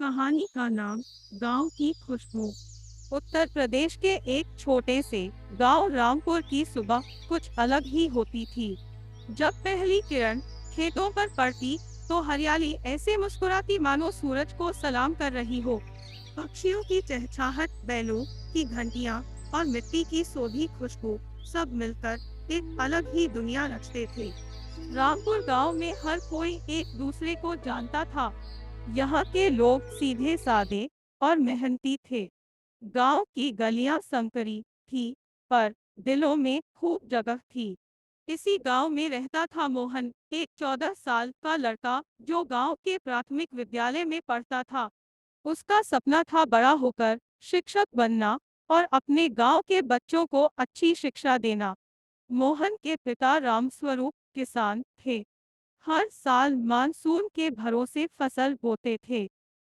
कहानी का नाम गांव की खुशबू। उत्तर प्रदेश के एक छोटे से गांव रामपुर की सुबह कुछ अलग ही होती थी। जब पहली किरण खेतों पर पड़ती तो हरियाली ऐसे मुस्कुराती मानो सूरज को सलाम कर रही हो। पक्षियों की चहचहाट, बैलों की घंटियां और मिट्टी की सोधी खुशबू सब मिलकर एक अलग ही दुनिया रचते थे। रामपुर गांव में हर कोई एक दूसरे को जानता था। यहाँ के लोग सीधे साधे और मेहनती थे। गांव की गलियां संकरी थी, पर दिलों में खूब जगह थी। इसी गांव में रहता था मोहन, एक 14 साल का लड़का जो गांव के प्राथमिक विद्यालय में पढ़ता था। उसका सपना था बड़ा होकर शिक्षक बनना और अपने गांव के बच्चों को अच्छी शिक्षा देना। मोहन के पिता रामस्वरूप किसान थे। हर साल मानसून के भरोसे फसल बोते थे।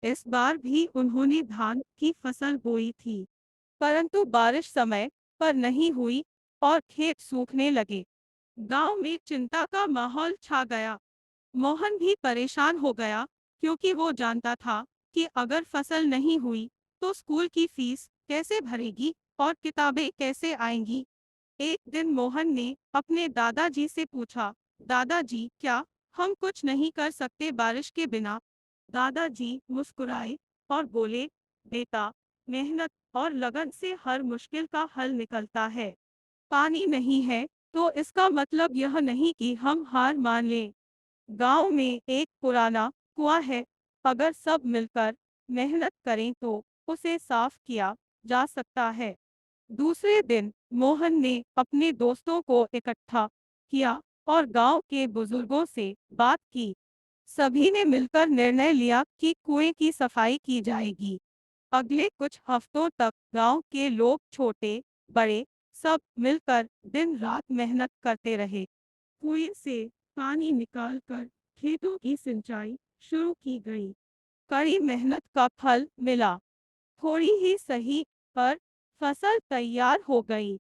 इस बार भी उन्होंने धान की फसल बोई थी, परंतु बारिश समय पर नहीं हुई और खेत सूखने लगे। गांव में चिंता का माहौल छा गया। मोहन भी परेशान हो गया, क्योंकि वो जानता था कि अगर फसल नहीं हुई तो स्कूल की फीस कैसे भरेगी और किताबें कैसे आएंगी। एक दिन मोहन ने अपने दादाजी से पूछा, दादाजी, क्या हम कुछ नहीं कर सकते बारिश के बिना? दादाजी मुस्कुराए और बोले, बेटा, मेहनत और लगन से हर मुश्किल का हल निकलता है। पानी नहीं है तो इसका मतलब यह नहीं कि हम हार मान लें। गांव में एक पुराना कुआं है, अगर सब मिलकर मेहनत करें तो उसे साफ किया जा सकता है। दूसरे दिन मोहन ने अपने दोस्तों को इकट्ठा किया और गांव के बुजुर्गों से बात की। सभी ने मिलकर निर्णय लिया कि कुएं की सफाई की जाएगी। अगले कुछ हफ्तों तक गांव के लोग, छोटे बड़े, सब मिलकर दिन रात मेहनत करते रहे। कुएं से पानी निकालकर खेतों की सिंचाई शुरू की गई। कड़ी मेहनत का फल मिला। थोड़ी ही सही, पर फसल तैयार हो गई।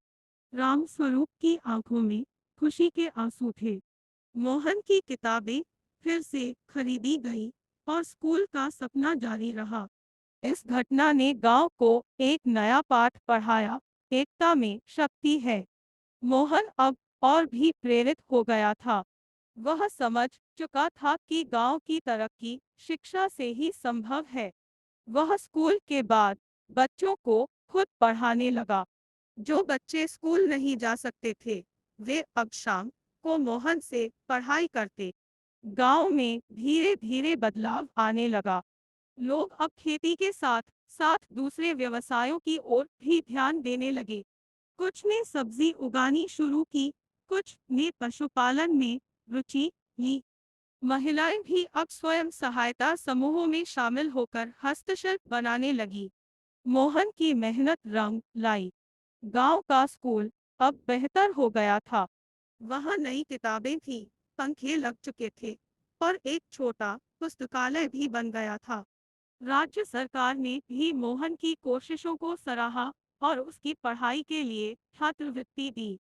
रामस्वरूप की आंखों में खुशी के आंसू थे। मोहन की किताबें फिर से खरीदी गई और स्कूल का सपना जारी रहा। इस घटना ने गांव को एक नया पाठ पढ़ाया, एकता में शक्ति है। मोहन अब और भी प्रेरित हो गया था। वह समझ चुका था कि गांव की तरक्की शिक्षा से ही संभव है। वह स्कूल के बाद बच्चों को खुद पढ़ाने लगा। जो बच्चे स्कूल नहीं जा सकते थे, वे अब शाम को मोहन से पढ़ाई करते। गांव में धीरे धीरे बदलाव आने लगा। लोग अब खेती के साथ साथ दूसरे व्यवसायों की ओर भी ध्यान देने लगे। कुछ ने सब्जी उगानी शुरू की, कुछ ने पशुपालन में रुचि ली। महिलाएं भी अब स्वयं सहायता समूहों में शामिल होकर हस्तशिल्प बनाने लगी। मोहन की मेहनत रंग लाई। गांव का स्कूल अब बेहतर हो गया था। वहां नई किताबें थी, पंखे लग चुके थे और एक छोटा पुस्तकालय भी बन गया था। राज्य सरकार ने भी मोहन की कोशिशों को सराहा और उसकी पढ़ाई के लिए छात्रवृत्ति दी।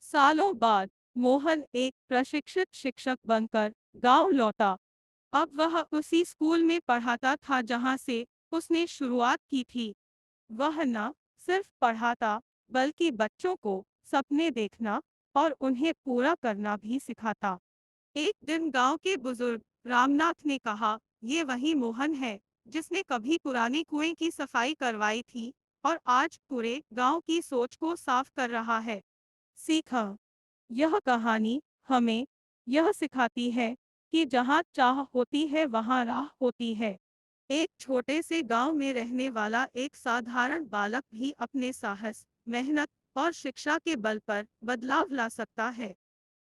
सालों बाद मोहन एक प्रशिक्षित शिक्षक बनकर गांव लौटा। अब वह उसी स्कूल में पढ़ाता था जहां से उसने शुरुआत की थी। वह न सिर्फ पढ़ाता, बल्कि बच्चों को सपने देखना और उन्हें पूरा करना भी सिखाता। एक दिन गांव के बुजुर्ग रामनाथ ने कहा, ये वही मोहन है जिसने कभी पुराने कुएं की सफाई करवाई थी और आज पूरे गांव की सोच को साफ कर रहा है। सीखा। यह कहानी हमें यह सिखाती है कि जहाँ चाह होती है वहाँ राह होती है। एक छोटे से गांव में रहने वाला एक साधारण बालक भी अपने साहस, मेहनत और शिक्षा के बल पर बदलाव ला सकता है।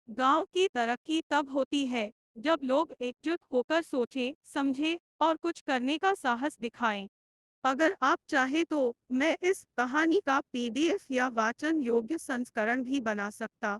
गांव की तरक्की तब होती है जब लोग एकजुट होकर सोचें, समझें और कुछ करने का साहस दिखाएं। अगर आप चाहें तो मैं इस कहानी का पीडीएफ या वाचन योग्य संस्करण भी बना सकता